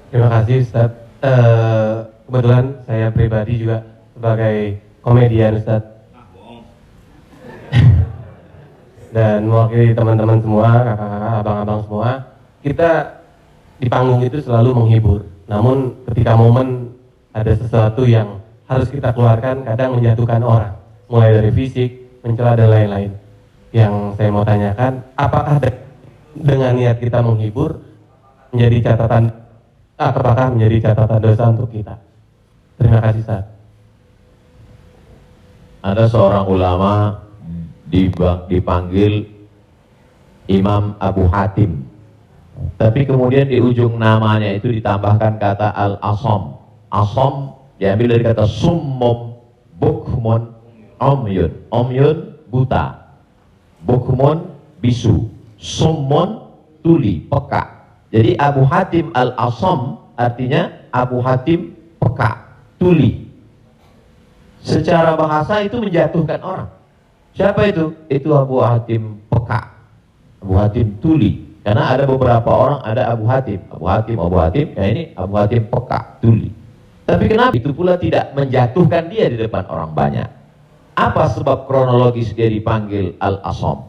Terima kasih Ustaz. Kebetulan saya pribadi juga sebagai komedian Ustaz. Dan mewakili teman-teman semua, kakak-kakak, abang-abang semua, kita di panggung itu selalu menghibur. Namun ketika momen ada sesuatu yang harus kita keluarkan, kadang menjatuhkan orang, mulai dari fisik, mencela dan lain-lain. Yang saya mau tanyakan, apakah dengan niat kita menghibur menjadi catatan, apakah menjadi catatan dosa untuk kita? Terima kasih Ustaz. Ada seorang ulama dipanggil Imam Abu Hatim, tapi kemudian di ujung namanya itu ditambahkan kata Al-Asom. Asom diambil dari kata summum, bukmun, omyun. Omyun buta, bukmun bisu, summun tuli, peka. Jadi Abu Hatim Al-Asom artinya Abu Hatim peka, tuli. Secara bahasa itu menjatuhkan orang. Siapa itu? Itu Abu Hatim peka, Abu Hatim tuli. Karena ada beberapa orang, ada Abu Hatim, kayak ini Abu Hatim peka, tuli. Tapi kenapa itu pula tidak menjatuhkan dia di depan orang banyak? Apa sebab kronologis dia dipanggil Al-Asom?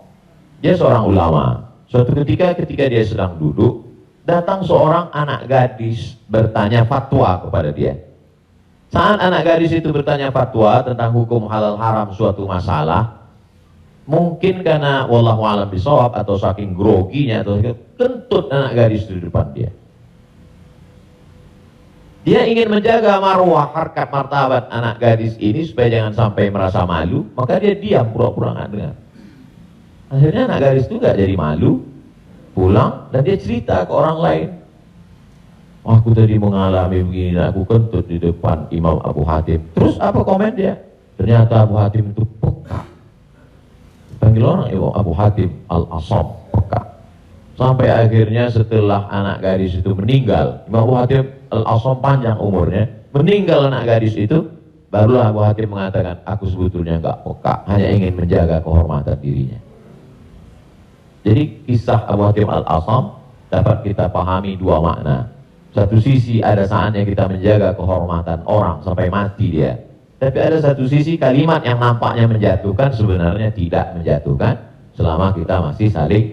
Dia seorang ulama. Suatu ketika dia sedang duduk, datang seorang anak gadis bertanya fatwa kepada dia. Saat anak gadis itu bertanya fatwa tentang hukum halal haram suatu masalah, mungkin karena wallahu a'lam bishawab atau saking groginya atau kentut anak gadis itu di depan dia. Dia ingin menjaga marwah, harkat, martabat anak gadis ini supaya jangan sampai merasa malu, maka dia diam, pura-pura nggak dengar. Akhirnya anak gadis itu nggak jadi malu, pulang dan dia cerita ke orang lain. Aku tadi mengalami begini, aku kentut di depan Imam Abu Hatim. Terus apa komen dia? Ternyata Abu Hatim itu peka. Panggil orang Imam Abu Hatim Al-Asom, peka. Sampai akhirnya setelah anak gadis itu meninggal, Imam Abu Hatim Al-Asom panjang umurnya, meninggal anak gadis itu, barulah Abu Hatim mengatakan, aku sebetulnya enggak peka, hanya ingin menjaga kehormatan dirinya. Jadi kisah Abu Hatim Al-Asom dapat kita pahami dua makna. Satu sisi ada saatnya kita menjaga kehormatan orang sampai mati dia. Tapi ada satu sisi kalimat yang nampaknya menjatuhkan sebenarnya tidak menjatuhkan selama kita masih saling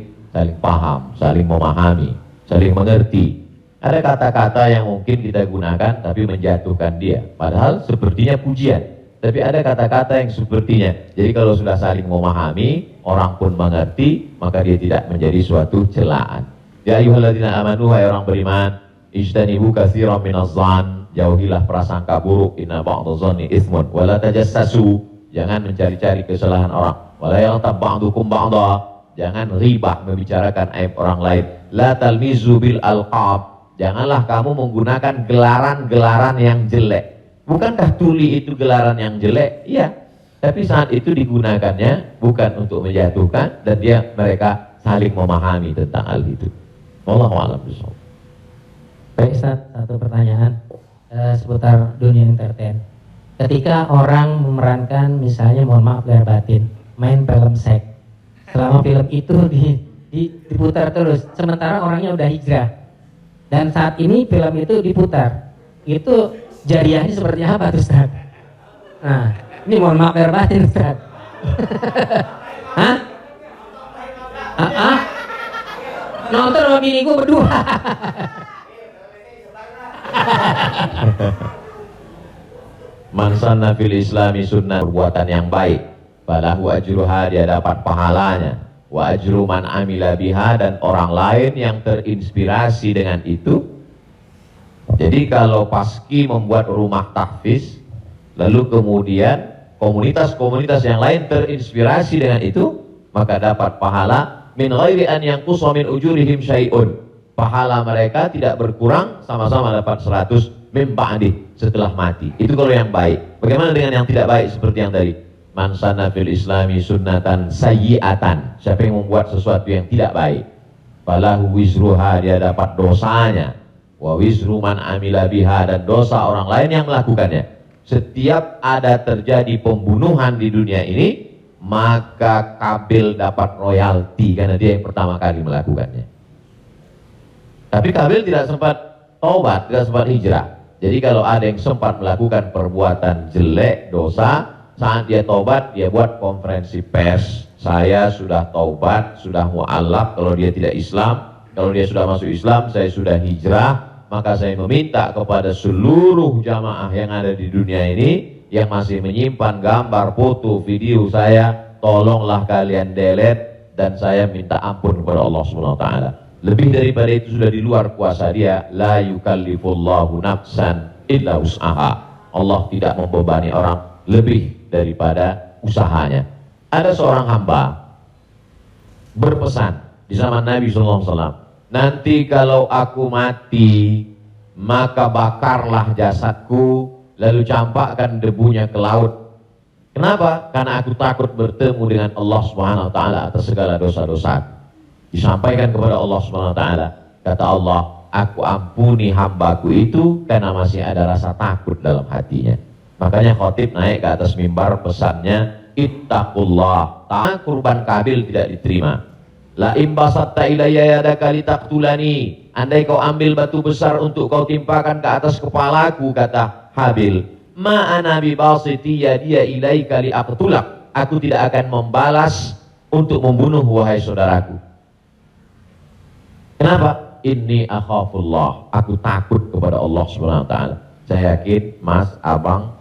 paham, saling memahami, saling mengerti. Ada kata-kata yang mungkin kita gunakan tapi menjatuhkan dia, padahal sepertinya pujian. Tapi ada kata-kata yang sepertinya. Jadi kalau sudah saling memahami, orang pun mengerti, maka dia tidak menjadi suatu celaan. Ya ayyuhalladzina amanu, hai orang beriman, ijtanibu katsiran minadh-dhann, jauhilah prasangka buruk, inna ba'dadh-dhanni itsmun, wala tajassasu, jangan mencari-cari kesalahan orang, wala yaghtab ba'dukum ba'dha, jangan ribah membicarakan aib orang lain, la talmizu bil alqab, janganlah kamu menggunakan gelaran-gelaran yang jelek. Bukankah tuli itu gelaran yang jelek? Iya, tapi saat itu digunakannya bukan untuk menjatuhkan, dan mereka saling memahami tentang hal itu. Wallahu a'lam bishawab. Baik Ustaz, satu pertanyaan seputar dunia entertain. Ketika orang memerankan, misalnya mohon maaf lahir batin, main film seks, selama film itu diputar terus, sementara orangnya udah hijrah, dan saat ini film itu diputar, itu jariahnya seperti apa tuh Ustaz? Nah, ini mohon maaf lahir batin Ustaz. Hah? Nonton sama bini gue berdua. Man sanna fil islami sunnah, perbuatan yang baik, falahu ajruha, dia dapat pahalanya, wa ajru man amila biha, dan orang lain yang terinspirasi dengan itu. Jadi kalau Paski membuat rumah tahfiz, lalu kemudian komunitas-komunitas yang lain terinspirasi dengan itu, maka dapat pahala min ghairi an yanqusa min ujurihim syai'un. Pahala mereka tidak berkurang, sama-sama dapat 100 min ba'di, setelah mati. Itu kalau yang baik. Bagaimana dengan yang tidak baik seperti yang tadi? Man sanna fil islami sunnatan sayyi'atan. Siapa yang membuat sesuatu yang tidak baik, falahu wizruha, dia dapat dosanya, wa wizru man amila biha, dan dosa orang lain yang melakukannya. Setiap ada terjadi pembunuhan di dunia ini, maka Kabil dapat royalti karena dia yang pertama kali melakukannya. Tapi Kabil tidak sempat taubat, tidak sempat hijrah. Jadi kalau ada yang sempat melakukan perbuatan jelek, dosa, saat dia taubat, dia buat konferensi pers. Saya sudah taubat, sudah mu'alaf. Kalau dia tidak Islam, kalau dia sudah masuk Islam, saya sudah hijrah. Maka saya meminta kepada seluruh jamaah yang ada di dunia ini yang masih menyimpan gambar, foto, video saya, tolonglah kalian delete dan saya minta ampun kepada Allah Subhanahu wa taala. Lebih daripada itu sudah di luar kuasa dia. La yukallifullahu nafsan illa wus'aha. Allah tidak membebani orang lebih daripada usahanya. Ada seorang hamba berpesan di zaman Nabi SAW, nanti kalau aku mati, maka bakarlah jasadku, lalu campakkan debunya ke laut. Kenapa? Karena aku takut bertemu dengan Allah Subhanahu wa taala atas segala dosa-dosa. Disampaikan kepada Allah Subhanahu wa taala, kata Allah, aku ampuni hambaku itu karena masih ada rasa takut dalam hatinya. Makanya khotib naik ke atas mimbar, pesannya ittaqullah. Kurban Kabil tidak diterima. La imbasatta ilayya yadaka litaqtulani. Andai kau ambil batu besar untuk kau timpakan ke atas kepalaku, kata Habil, ma ana bi basiti yadiya ilaika liaqtulak. Aku tidak akan membalas untuk membunuh wahai saudaraku. Kenapa? Inni akhafullah. Aku takut kepada Allah Subhanahu wa taala. Saya yakin Mas, Abang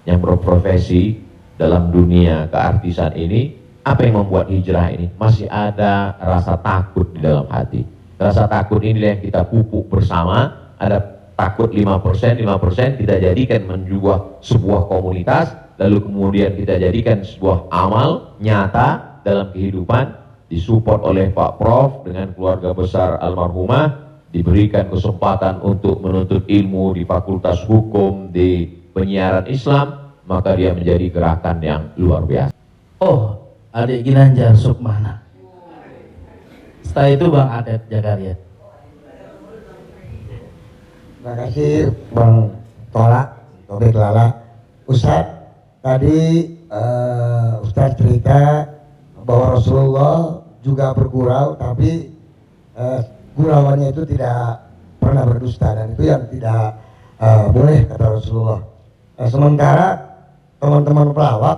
yang berprofesi dalam dunia keartisan ini, apa yang membuat hijrah ini? Masih ada rasa takut di dalam hati. Rasa takut ini yang kita pupuk bersama. Ada takut 5%, 5% kita jadikan menjadi sebuah komunitas, lalu kemudian kita jadikan sebuah amal nyata dalam kehidupan, disupport oleh Pak Prof dengan keluarga besar almarhumah, diberikan kesempatan untuk menuntut ilmu di Fakultas Hukum, di penyiaran Islam, maka dia menjadi gerakan yang luar biasa. Oh, adik Ginanjar Sukmana. Setelah itu Bang Adet Jagaria. Terima kasih Bang Tola, Tobek Lala. Ustadz, tadi Ustadz cerita bahwa Rasulullah juga bergurau, tapi gurauannya itu tidak pernah berdusta, dan itu yang tidak boleh, kata Rasulullah. Sementara teman-teman pelawak,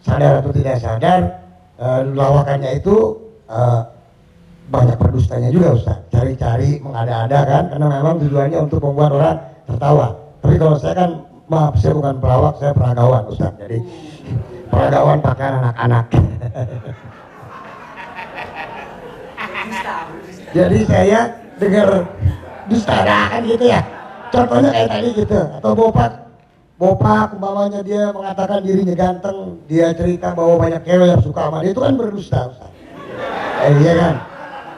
sadar atau tidak sadar, lawakannya itu banyak berdustanya juga Ustaz. Cari-cari, mengada-ada kan, karena memang tujuannya untuk membuat orang tertawa. Tapi kalau saya kan, maaf, saya bukan pelawak, saya peragawan Ustaz. Jadi peragawan pakai anak-anak. Jadi saya dengar dusta kan gitu ya. Contohnya kayak tadi gitu. Atau Bopak umpamanya dia mengatakan dirinya ganteng, dia cerita bahwa banyak cewek yang suka sama dia, itu kan berdusta Ustaz. Iya kan?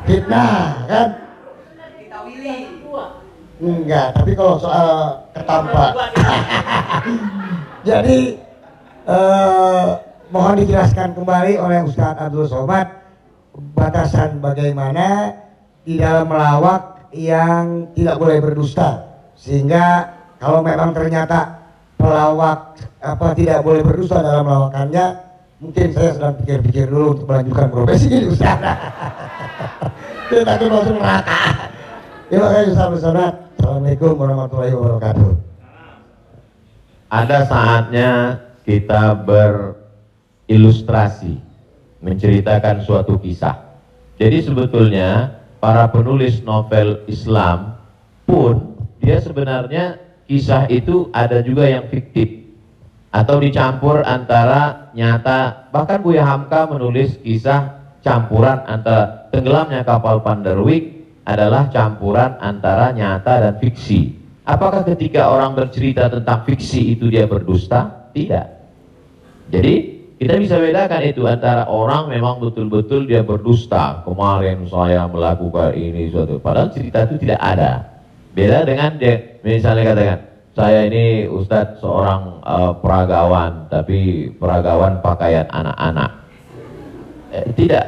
Fitnah kan? Enggak, tapi kalau soal ketampak. Jadi mohon dijelaskan kembali oleh Ustadz Abdul Somad batasan bagaimana di dalam melawak yang tidak boleh berdusta, sehingga kalau memang ternyata pelawak tidak boleh berdusta dalam melawakannya, mungkin saya sedang pikir-pikir dulu untuk melanjutkan profesi ini Ustaz. Kita takut masuk neraka. Terima kasih Ustaz Abdul Somad. Assalamualaikum warahmatullahi wabarakatuh. Ada saatnya kita berilustrasi, menceritakan suatu kisah. Jadi sebetulnya para penulis novel Islam pun dia sebenarnya kisah itu ada juga yang fiktif atau dicampur antara nyata. Bahkan Buya Hamka menulis kisah campuran antara tenggelamnya kapal Panderwick adalah campuran antara nyata dan fiksi. Apakah ketika orang bercerita tentang fiksi itu dia berdusta? Tidak. Jadi kita bisa bedakan itu antara orang memang betul-betul dia berdusta. Kemarin saya melakukan ini suatu, padahal cerita itu tidak ada. Beda dengan dia misalnya katakan, saya ini Ustadz seorang peragawan, tapi peragawan pakaian anak-anak. Tidak,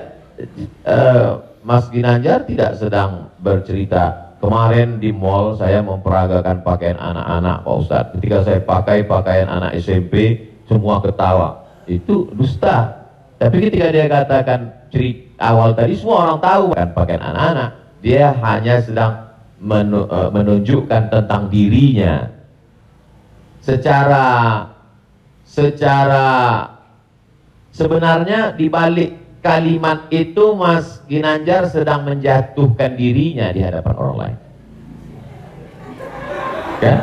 Mas Ginanjar tidak sedang bercerita, kemarin di mall saya memperagakan pakaian anak-anak Pak Ustadz. Ketika saya pakai pakaian anak SMP, semua ketawa. Itu dusta. Tapi ketika dia katakan cerita awal tadi, semua orang tahu kan pakaian anak-anak. Dia hanya sedang menunjukkan tentang dirinya secara sebenarnya di balik kalimat itu Mas Ginanjar sedang menjatuhkan dirinya di hadapan orang lain. Ya?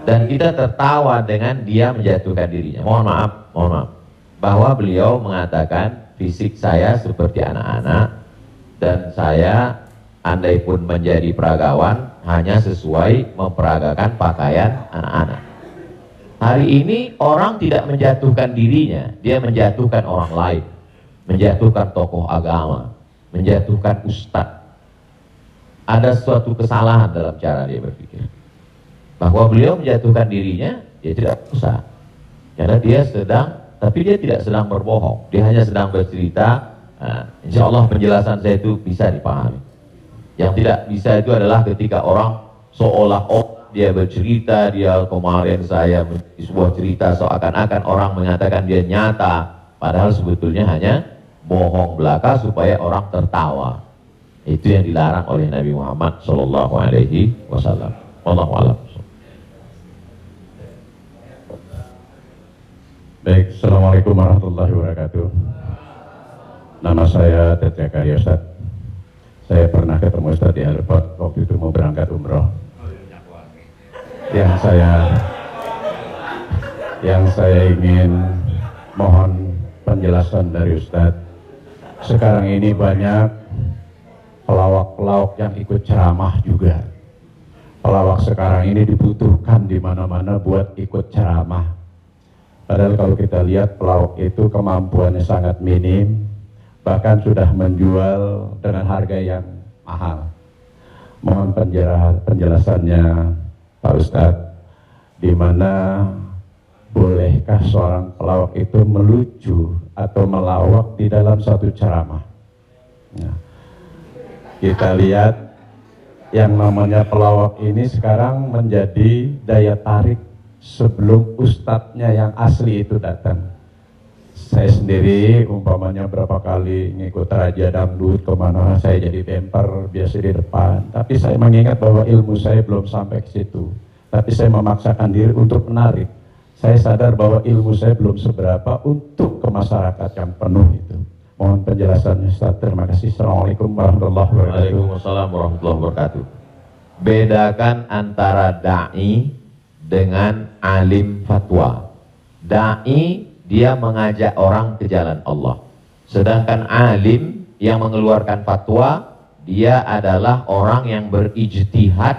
Dan kita tertawa dengan dia menjatuhkan dirinya. Mohon maaf, bahwa beliau mengatakan fisik saya seperti anak-anak dan saya andai pun menjadi peragawan hanya sesuai memperagakan pakaian anak-anak. Hari ini orang tidak menjatuhkan dirinya, dia menjatuhkan orang lain, menjatuhkan tokoh agama, menjatuhkan ustadz. Ada suatu kesalahan dalam cara dia berpikir. Bahwa beliau menjatuhkan dirinya, dia tidak usah. Karena dia tapi dia tidak sedang berbohong. Dia hanya sedang bercerita. Insya Allah penjelasan saya itu bisa dipahami. Yang tidak bisa itu adalah ketika orang seolah-olah dia bercerita, dia kemarin saya sebuah cerita seakan-akan orang mengatakan dia nyata, padahal sebetulnya hanya bohong belaka supaya orang tertawa. Itu yang dilarang oleh Nabi Muhammad SAW. Wallahu a'lam. Baik, Assalamualaikum warahmatullahi wabarakatuh. Nama saya Ted Zakaria Ustaz. Saya pernah ketemu Ustaz di airport waktu itu mau berangkat umroh. Yang saya ingin mohon penjelasan dari Ustaz. Sekarang ini banyak pelawak-pelawak yang ikut ceramah juga. Pelawak sekarang ini dibutuhkan di mana-mana buat ikut ceramah. Padahal kalau kita lihat pelawak itu kemampuannya sangat minim, bahkan sudah menjual dengan harga yang mahal. Mohon penjelasannya Pak Ustadz, di mana bolehkah seorang pelawak itu melucu atau melawak di dalam satu ceramah? Nah, kita lihat yang namanya pelawak ini sekarang menjadi daya tarik sebelum ustadznya yang asli itu datang. Saya sendiri umpamanya berapa kali ngikut raja dangdut kemana, saya jadi bemper biasa di depan. Tapi saya mengingat bahwa ilmu saya belum sampai ke situ. Tapi saya memaksakan diri untuk menarik. Saya sadar bahwa ilmu saya belum seberapa untuk ke masyarakat yang penuh itu. Mohon penjelasannya Ustaz. Terima kasih. Assalamualaikum warahmatullahi wabarakatuh. Waalaikumsalam warahmatullahi wabarakatuh. Bedakan antara da'i dengan alim fatwa. Da'i dia mengajak orang ke jalan Allah. Sedangkan alim yang mengeluarkan fatwa, dia adalah orang yang berijtihad.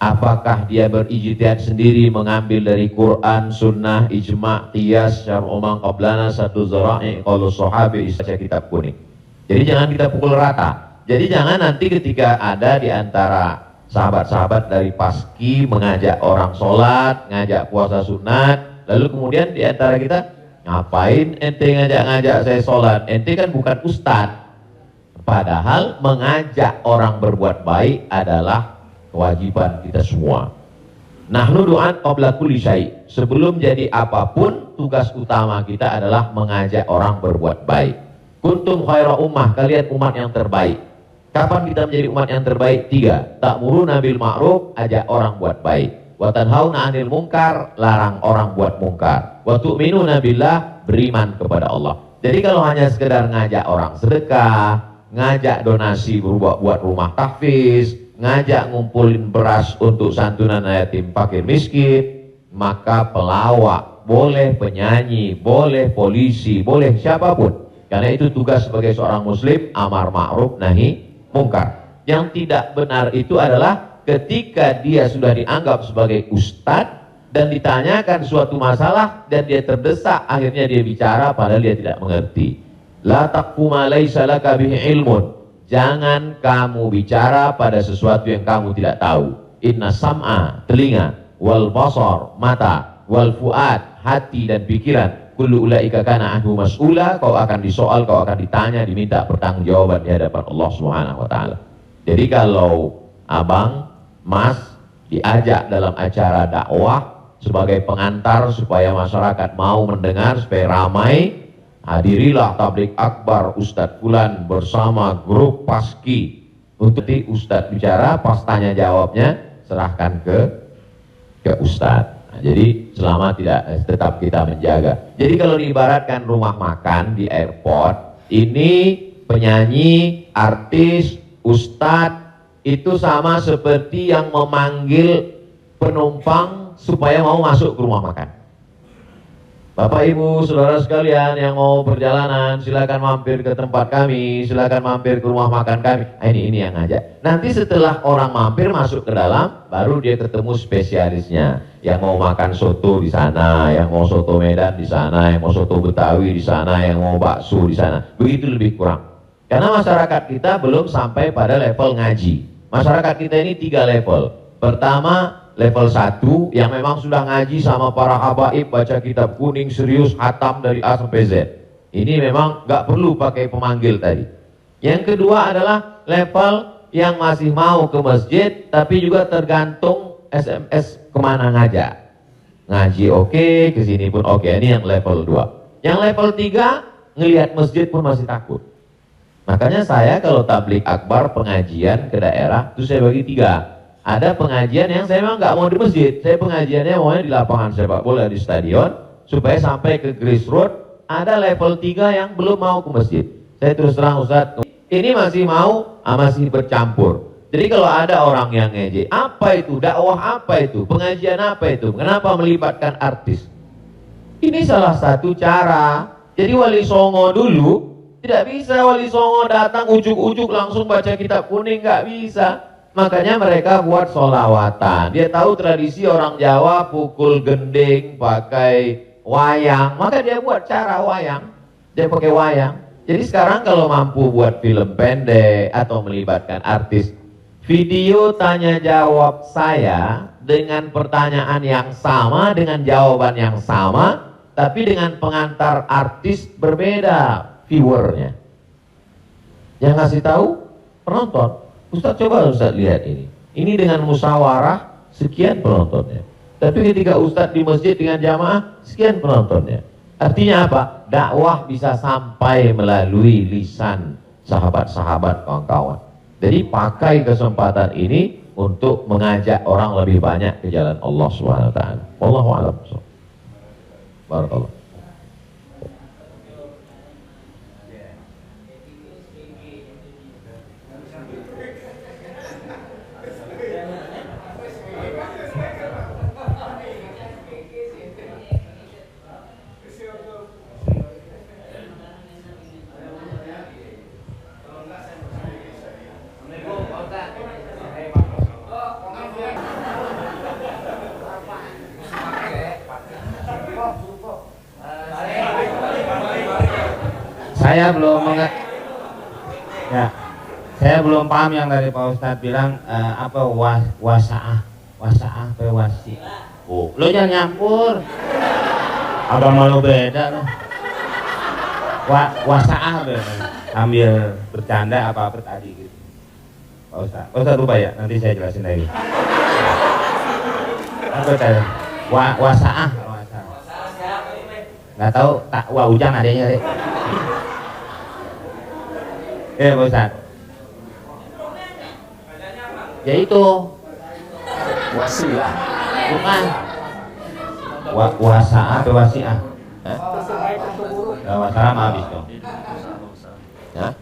Apakah dia berijtihad sendiri mengambil dari Quran, sunnah, ijma', qiyas, syar'u man qablana, satu zara'i, qalu sahabi, isya kitab kuning. Jadi jangan kita pukul rata. Jadi jangan nanti ketika ada di antara sahabat-sahabat dari paski mengajak orang sholat, ngajak puasa sunat, lalu kemudian di antara kita, ngapain ente ngajak-ngajak saya sholat? Ente kan bukan ustadz. Padahal mengajak orang berbuat baik adalah kewajiban kita semua. Nahnu du'an qabla kulli syai'. Sebelum jadi apapun, tugas utama kita adalah mengajak orang berbuat baik. Kuntum khaira ummah, kalian umat yang terbaik. Kapan kita menjadi umat yang terbaik? 3. Ta'muruna bil ma'ruf, ajak orang buat baik. Wa tanhauna 'anil munkar, larang orang buat mungkar. Wa tu'minuna billah, beriman kepada Allah. Jadi kalau hanya sekedar ngajak orang sedekah, ngajak donasi buat rumah tahfiz, ngajak ngumpulin beras untuk santunan yatim fakir miskin, maka pelawak, boleh penyanyi, boleh polisi, boleh siapapun. Karena itu tugas sebagai seorang muslim, amar ma'ruf nahi mungkar. Yang tidak benar itu adalah ketika dia sudah dianggap sebagai ustadz dan ditanyakan suatu masalah dan dia terdesak, akhirnya dia bicara padahal dia tidak mengerti. La taqfu ma laysa laka bihi ilmun. Jangan kamu bicara pada sesuatu yang kamu tidak tahu. Inna sam'a, telinga, wal basar, mata, wal fuad, hati dan pikiran, kullu ulaika kana anhu mas'ula, kau akan disoal, kau akan ditanya, diminta pertanggungjawaban di hadapan Allah Subhanahu wa taala. Jadi kalau abang, mas diajak dalam acara dakwah sebagai pengantar supaya masyarakat mau mendengar, supaya ramai, hadirilah tablik akbar Ustadz Fulan bersama grup paski Untuk di Ustadz bicara, pas tanya jawabnya serahkan ke Ustadz. Nah, jadi selama tetap kita menjaga. Jadi kalau diibaratkan rumah makan di airport, ini penyanyi, artis, Ustadz itu sama seperti yang memanggil penumpang supaya mau masuk ke rumah makan. Bapak Ibu saudara sekalian yang mau perjalanan, silakan mampir ke tempat kami, silakan mampir ke rumah makan kami. Ini yang ngajak. Nanti setelah orang mampir masuk ke dalam, baru dia ketemu spesialisnya. Yang mau makan soto di sana, yang mau soto Medan di sana, yang mau soto Betawi di sana, yang mau bakso di sana. Begitu lebih kurang. Karena masyarakat kita belum sampai pada level ngaji. Masyarakat kita ini 3 level. Pertama, level 1 yang memang sudah ngaji sama para habaib, baca kitab kuning, serius, hatam dari A sampai Z. Ini memang nggak perlu pakai pemanggil tadi. Yang kedua adalah level yang masih mau ke masjid, tapi juga tergantung SMS kemana ngajak. Ngaji oke, kesini pun oke. Ini yang level 2. Yang level 3, ngelihat masjid pun masih takut. Makanya saya kalau tablik akbar pengajian ke daerah, itu saya bagi 3. Ada pengajian yang saya memang nggak mau di masjid, saya pengajiannya maunya di lapangan sepak bola, di stadion, supaya sampai ke Grace Road. Ada level 3 yang belum mau ke masjid. Saya terus terang Ustadz, ini masih mau, masih bercampur. Jadi kalau ada orang yang ngejek, apa itu, dakwah apa itu, pengajian apa itu, kenapa melibatkan artis? Ini salah satu cara. Jadi Wali Songo dulu, tidak bisa Wali Songo datang ujuk-ujuk langsung baca kitab kuning, nggak bisa. Makanya mereka buat sholawatan. Dia tahu tradisi orang Jawa pukul gending, pakai wayang. Maka dia buat cara wayang. Dia pakai wayang. Jadi sekarang kalau mampu buat film pendek atau melibatkan artis, video tanya jawab saya dengan pertanyaan yang sama, dengan jawaban yang sama, tapi dengan pengantar artis berbeda viewernya. Yang ngasih tahu penonton. Ustaz, coba Ustaz lihat ini. Ini dengan musyawarah sekian penontonnya. Tapi ketika Ustaz di masjid dengan jamaah sekian penontonnya. Artinya apa? Dakwah bisa sampai melalui lisan sahabat-sahabat, kawan-kawan. Jadi pakai kesempatan ini untuk mengajak orang lebih banyak ke jalan Allah Subhanahu wa taala. Wallahu a'lam. Barakallah. Saya belum paham yang dari Pak Ustadz bilang apa wasaah apa wasi. Oh, lo jangan nyampur. Agama lo beda lo. Wasaah ambil bercanda apa tadi gitu. Pak Ustadz lupa ya, nanti saya jelasin lagi. Apa tadi? Wasaah. Nggak tahu, tak ujang adanya deh. Pak Ustadz. Ya itu wasilah, bukan wasaah atau wasiah. Wasaah habis dong. Ya?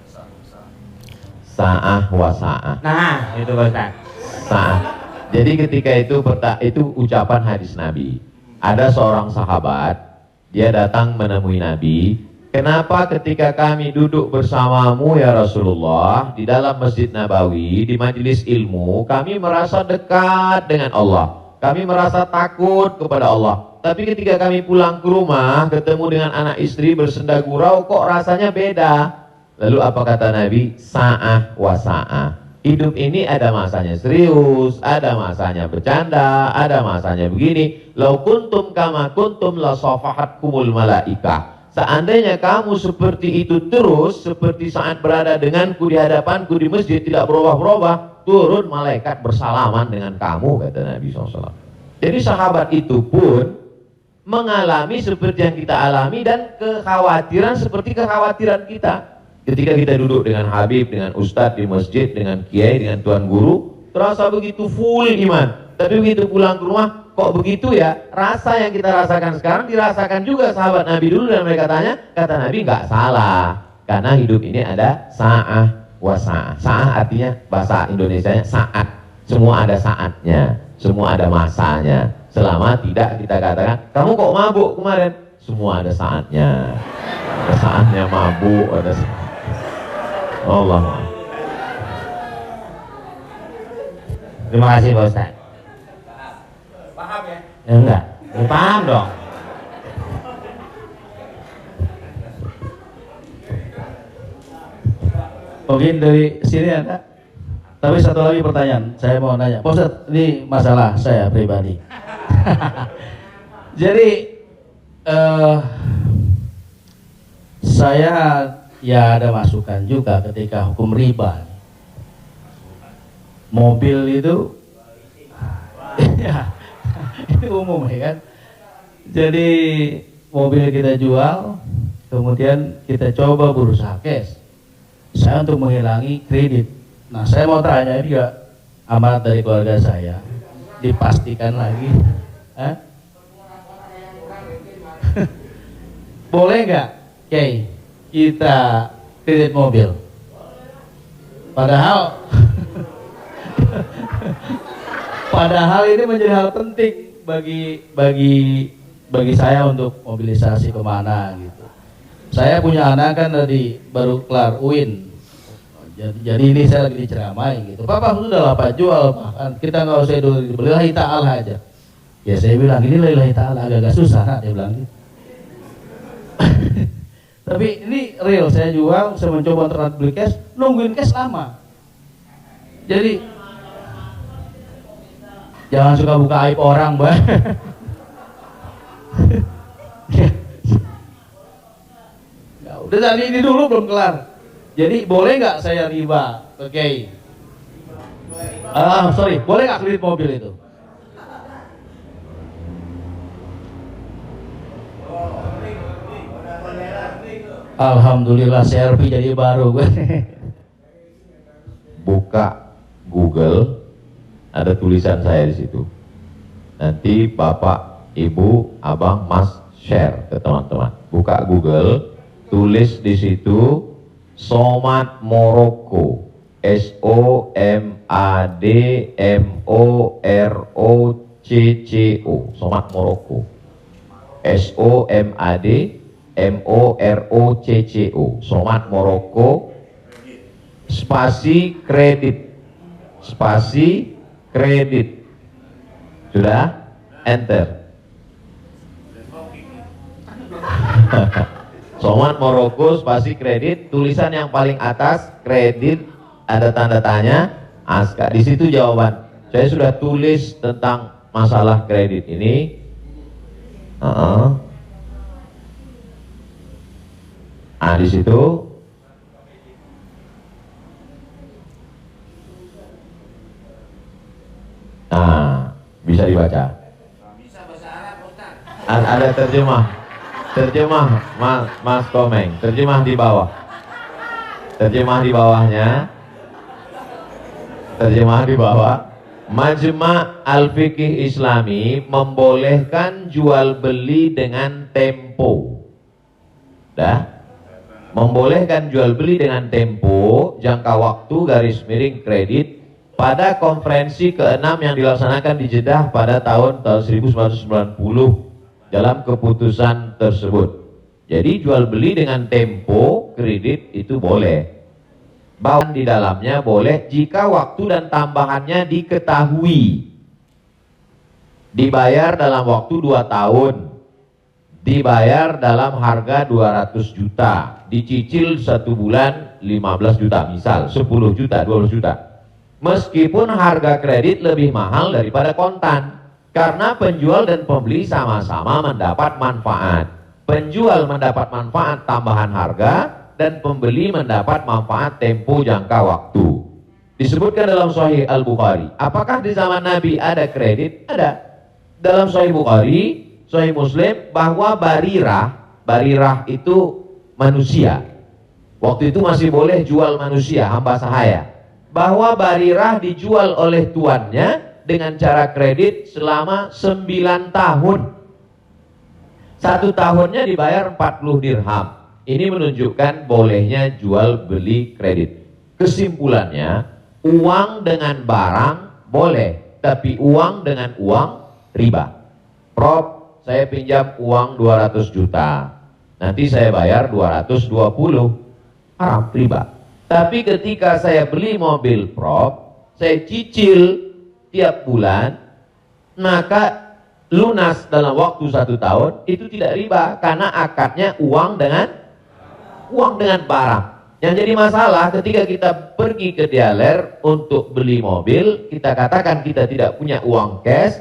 Sa'ah wasaah. Nah, itu Ustaz. Sa'ah. Jadi ketika itu ucapan hadis Nabi. Ada seorang sahabat, dia datang menemui Nabi. Kenapa ketika kami duduk bersamamu ya Rasulullah di dalam Masjid Nabawi, di majelis ilmu, kami merasa dekat dengan Allah. Kami merasa takut kepada Allah. Tapi ketika kami pulang ke rumah, ketemu dengan anak istri bersenda gurau, kok rasanya beda. Lalu apa kata Nabi? Sa'ah wa sa'ah. Hidup ini ada masanya serius, ada masanya bercanda, ada masanya begini. Lau kuntum kama kuntum la safahatkumul malaikah. Seandainya kamu seperti itu terus, seperti saat berada denganku di hadapanku di masjid, tidak berubah-berubah, turun malaikat bersalaman dengan kamu, kata Nabi SAW. Jadi sahabat itu pun mengalami seperti yang kita alami dan kekhawatiran seperti kekhawatiran kita. Ketika kita duduk dengan Habib, dengan Ustadz di masjid, dengan Kiai, dengan Tuan Guru, terasa begitu full iman. Tapi begitu pulang ke rumah, kok begitu ya? Rasa yang kita rasakan sekarang dirasakan juga sahabat Nabi dulu, dan mereka tanya, kata Nabi nggak salah. Karena hidup ini ada sa'ah wa sa'ah. Sa'ah artinya bahasa Indonesianya saat. Semua ada saatnya, semua ada masanya. Selama tidak kita katakan, kamu kok mabuk kemarin? Semua ada saatnya. Ada saatnya mabuk, ada saatnya. Allah. Terima kasih Pak Ustaz. Paham ya? Ya enggak, ya, paham dong. Mungkin dari sini ada. Tapi satu lagi pertanyaan, saya mau nanya. Pak Ustaz, ini masalah saya pribadi. Jadi saya ya ada masukan juga ketika hukum riba. Mobil itu ya, itu umum ya kan. Jadi mobil kita jual, kemudian kita coba berusaha cash. Saya untuk menghilangi kredit. Nah, saya mau tanya, ini juga amanat dari keluarga saya, dipastikan lagi, boleh nggak, Kiai, kita kredit mobil? Padahal ini menjadi hal penting bagi saya untuk mobilisasi kemana gitu. Saya punya anak kan tadi baru kelar UIN, jadi ini saya lagi diceramai gitu. Papa sudah lah Pak, jual Pak, kita nggak usah dulu, lillahi ta'ala aja. Ya saya bilang ini lillahi ta'ala agak susah, nah, dia bilang gitu. Tapi ini real, saya jual, saya mencoba untuk beli cash, nungguin cash lama. Jadi jangan suka buka aib orang, Mbak. Ya, udah tadi ini dulu belum kelar. Jadi boleh nggak saya riba? Oke. Sorry, boleh nggak kredit mobil itu? Alhamdulillah CRV jadi baru. Buka Google, ada tulisan saya di situ. Nanti Bapak, Ibu, Abang, Mas share ke teman-teman. Buka Google, tulis di situ Somat Morocco, SOMADMOROCCO, Somat Morocco, SOMADMOROCCO, Somat Morocco, spasi kredit, sudah, enter. Somat Morocco spasi kredit, tulisan yang paling atas kredit, ada tanda tanya, ASKA. Di situ jawaban. Saya sudah tulis tentang masalah kredit ini. Di situ bisa dibaca. Bisa bahasa Arab, Ustaz. Ada terjemah Mas Komeng, terjemah di bawah. Terjemah di bawahnya. Terjemah di bawah. Majma' Al-Fiqih Islami membolehkan jual beli dengan tempo. Membolehkan jual beli dengan tempo, jangka waktu, garis miring kredit, pada konferensi ke-6 yang dilaksanakan di Jeddah pada tahun 1990 dalam keputusan tersebut. Jadi jual beli dengan tempo kredit itu boleh. Bahkan di dalamnya boleh jika waktu dan tambahannya diketahui. Dibayar dalam waktu 2 tahun. Dibayar dalam harga 200 juta. Dicicil 1 bulan 15 juta misal, 10 juta, 12 juta. Meskipun harga kredit lebih mahal daripada kontan. Karena penjual dan pembeli sama-sama mendapat manfaat. Penjual mendapat manfaat tambahan harga dan pembeli mendapat manfaat tempo jangka waktu. Disebutkan dalam Sahih Al-Bukhari. Apakah di zaman Nabi ada kredit? Ada. Dalam Sahih Bukhari, Sahih Muslim, bahwa Barirah itu manusia. Waktu itu masih boleh jual manusia, hamba sahaya. Bahwa Barirah dijual oleh tuannya dengan cara kredit selama 9 tahun. 1 tahunnya dibayar 40 dirham. Ini menunjukkan bolehnya jual beli kredit. Kesimpulannya, uang dengan barang boleh, tapi uang dengan uang riba. Prof, saya pinjam uang 200 juta. Nanti saya bayar 220. Haram, riba. Tapi ketika saya beli mobil, Prof, saya cicil tiap bulan, maka lunas dalam waktu 1 tahun, itu tidak riba, karena akadnya uang dengan barang. Yang jadi masalah ketika kita pergi ke dealer untuk beli mobil, kita katakan kita tidak punya uang cash,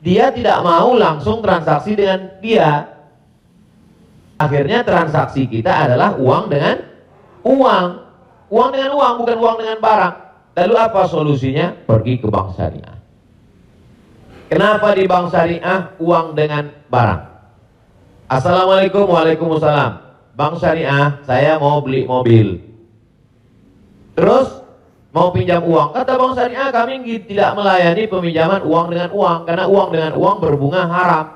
dia tidak mau langsung transaksi dengan dia. Akhirnya transaksi kita adalah uang dengan uang. Uang dengan uang, bukan uang dengan barang. Lalu apa solusinya? Pergi ke bank syariah. Kenapa di bank syariah uang dengan barang? Assalamualaikum, waalaikumsalam. Bank syariah, saya mau beli mobil. Terus mau pinjam uang. Kata bank syariah, kami tidak melayani peminjaman uang dengan uang, karena uang dengan uang berbunga haram.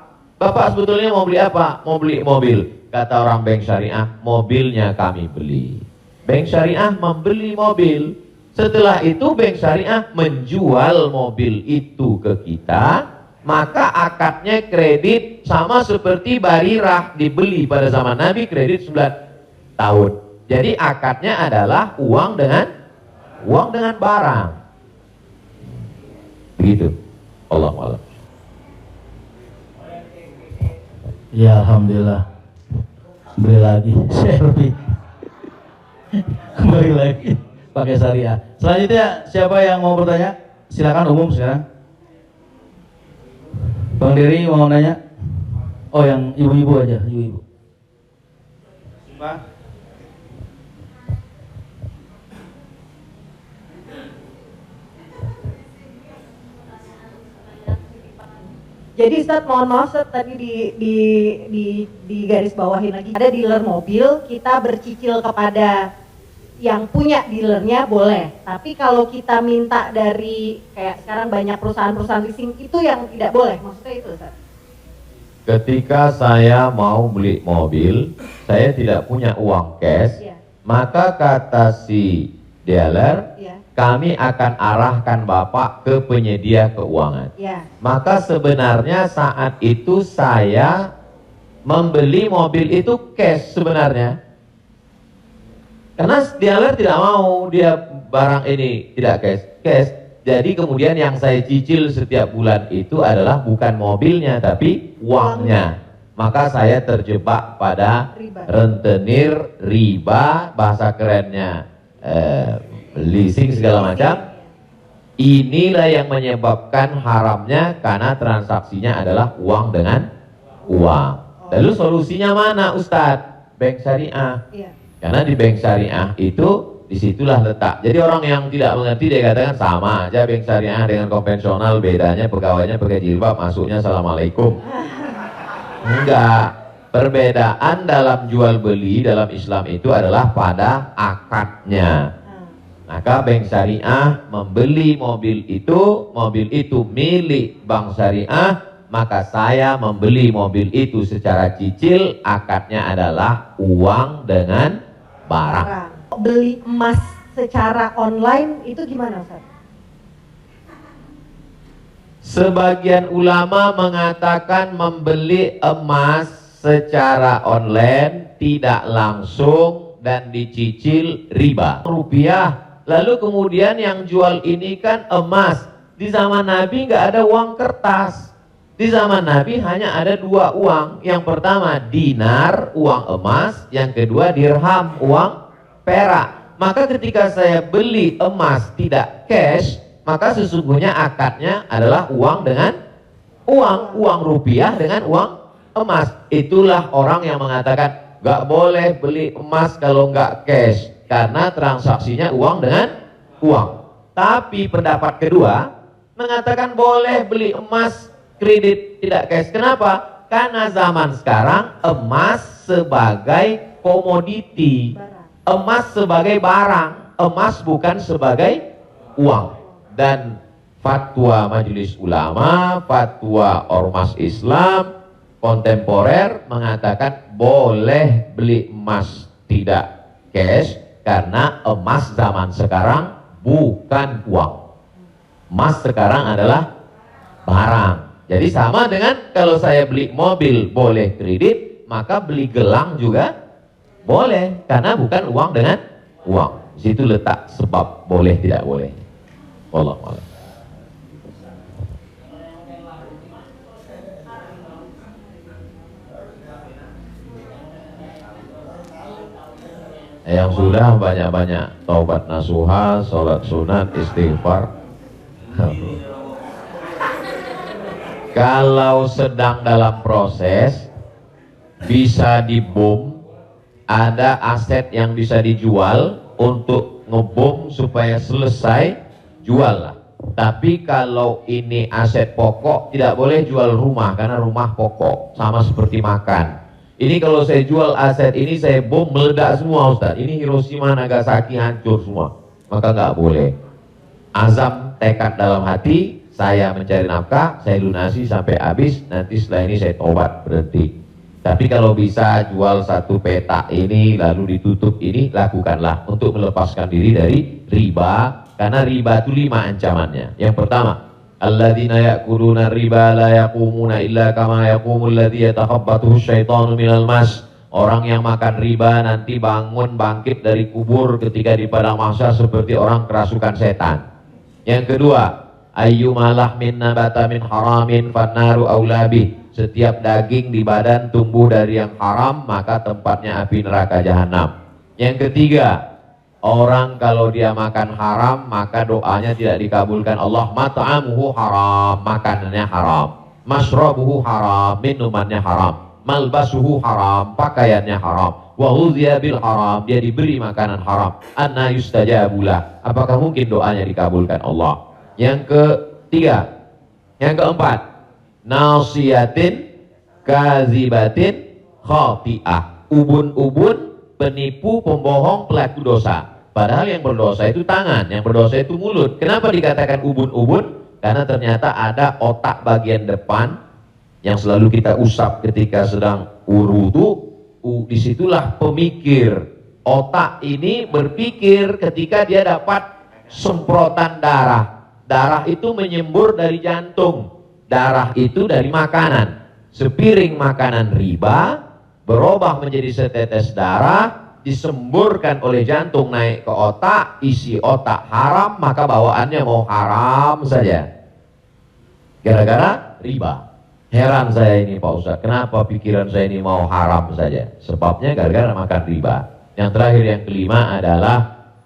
Bapak sebetulnya mau beli apa? Mau beli mobil. Kata orang bank syariah, mobilnya kami beli. Bank syariah membeli mobil. Setelah itu bank syariah menjual mobil itu ke kita. Maka akadnya kredit sama seperti Barirah dibeli pada zaman Nabi, kredit 9 tahun. Jadi akadnya adalah uang dengan barang. Begitu. Allahu a'lam. Ya alhamdulillah. Beli lagi, Shelby. Kembali lagi pakai syariah. Selanjutnya siapa yang mau bertanya? Silakan umum sekarang. Bang Dery mau nanya? Oh, yang ibu-ibu aja, ibu-ibu. Jadi Ustadz, mohon maaf Ustadz, tadi di garis bawahin lagi. Ada dealer mobil, kita bercicil kepada yang punya dealernya boleh. Tapi kalau kita minta dari kayak sekarang banyak perusahaan-perusahaan leasing, itu yang tidak boleh. Maksudnya itu Ustadz. Ketika saya mau beli mobil, saya tidak punya uang cash, maka kata si dealer, kami akan arahkan Bapak ke penyedia keuangan. Maka sebenarnya saat itu saya membeli mobil itu cash sebenarnya. Karena dealer tidak mau dia barang ini tidak cash. Jadi kemudian yang saya cicil setiap bulan itu adalah bukan mobilnya tapi uangnya. Maka saya terjebak pada rentenir, riba, bahasa kerennya leasing segala macam. Inilah yang menyebabkan haramnya, karena transaksinya adalah uang dengan uang. Lalu solusinya mana Ustadz? Bank syariah. Karena di bank syariah itu disitulah letak. Jadi orang yang tidak mengerti dia katakan sama aja bank syariah dengan konvensional, bedanya pegawainya pakai jilbab, masuknya assalamualaikum. Enggak. Perbedaan dalam jual beli dalam Islam itu adalah pada akadnya. Maka bank syariah membeli mobil itu milik bank syariah, maka saya membeli mobil itu secara cicil, akadnya adalah uang dengan barang. Beli emas secara online itu gimana Ustaz? Sebagian ulama mengatakan membeli emas secara online tidak langsung dan dicicil riba. Rupiah. Lalu kemudian yang jual ini kan emas. Di zaman Nabi nggak ada uang kertas. Di zaman Nabi hanya ada 2 uang. Yang pertama dinar, uang emas. Yang kedua dirham, uang perak. Maka ketika saya beli emas tidak cash, maka sesungguhnya akadnya adalah uang dengan uang rupiah dengan uang emas. Itulah orang yang mengatakan nggak boleh beli emas kalau nggak cash, karena transaksinya uang dengan uang. Tapi pendapat kedua mengatakan boleh beli emas kredit tidak cash. Kenapa? Karena zaman sekarang emas sebagai komoditi. emas sebagai barang, emas bukan sebagai uang. Dan fatwa Majelis Ulama, fatwa Ormas Islam kontemporer mengatakan boleh beli emas tidak cash, karena emas zaman sekarang bukan uang. Emas sekarang adalah barang. Jadi sama dengan kalau saya beli mobil boleh kredit, maka beli gelang juga boleh, karena bukan uang dengan uang. Di situ letak sebab boleh tidak boleh. Wallahu a'lam. Yang sudah banyak-banyak taubat nasuha, sholat sunat, istighfar. Kalau sedang dalam proses, bisa dibom, ada aset yang bisa dijual untuk ngebom supaya selesai, jual lah. Tapi kalau ini aset pokok, tidak boleh jual rumah, karena rumah pokok, sama seperti makan. Ini kalau saya jual aset ini, saya bom, meledak semua Ustaz. Ini Hiroshima, Nagasaki hancur semua. Maka nggak boleh. Azam, tekad dalam hati, saya mencari nafkah, saya lunasi sampai habis, nanti setelah ini saya tobat, berhenti. Tapi kalau bisa jual satu petak ini, lalu ditutup ini, lakukanlah untuk melepaskan diri dari riba. Karena riba itu 5 ancamannya. Yang pertama, alladzina ya'kuluna riba la yaqumuna illa kama yaqumul ladzi yatakhabbathu syaitanu minal mas. Orang yang makan riba nanti bangun bangkit dari kubur ketika di padang mahsyar seperti orang kerasukan setan. Yang kedua, ayyumalah min nabata min haramin fannaru aulabi. Setiap daging di badan tumbuh dari yang haram, maka tempatnya api neraka jahanam. Yang ketiga, orang kalau dia makan haram, maka doanya tidak dikabulkan Allah. Mat'amuhu haram, makanannya haram. Mashrabuhu haram, minumannya haram. Malbasuhu haram, pakaiannya haram. Wa ghudhiya bil haram, dia diberi makanan haram. Anna yustajabulah, apakah mungkin doanya dikabulkan Allah? Yang ketiga, yang keempat, nasiyatin kazibatin khati'ah. Ubun-ubun, penipu, pembohong, pelaku dosa. Padahal yang berdosa itu tangan, yang berdosa itu mulut. Kenapa dikatakan ubun-ubun? Karena ternyata ada otak bagian depan yang selalu kita usap ketika sedang wudu. Disitulah pemikir. Otak ini berpikir ketika dia dapat semprotan darah. Darah itu menyembur dari jantung. Darah itu dari makanan. Sepiring makanan riba berubah menjadi setetes darah, disemburkan oleh jantung naik ke otak, isi otak haram, maka bawaannya mau haram saja. Gara-gara riba. Heran saya ini Pak Ustadz, kenapa pikiran saya ini mau haram saja? Sebabnya gara-gara makan riba. Yang terakhir, yang kelima adalah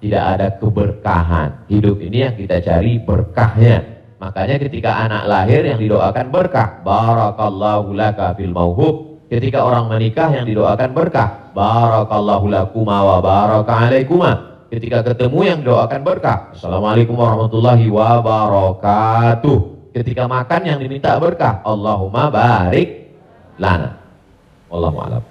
tidak ada keberkahan. Hidup ini yang kita cari berkahnya. Makanya ketika anak lahir yang didoakan berkah, barakallahu laka fil mauhub. Ketika orang menikah yang didoakan berkah, barakallahu lakuma wa baraka alaikuma. Ketika ketemu yang didoakan berkah, assalamualaikum warahmatullahi wabarakatuh. Ketika makan yang diminta berkah, Allahumma barik lana. Wallahu a'lam.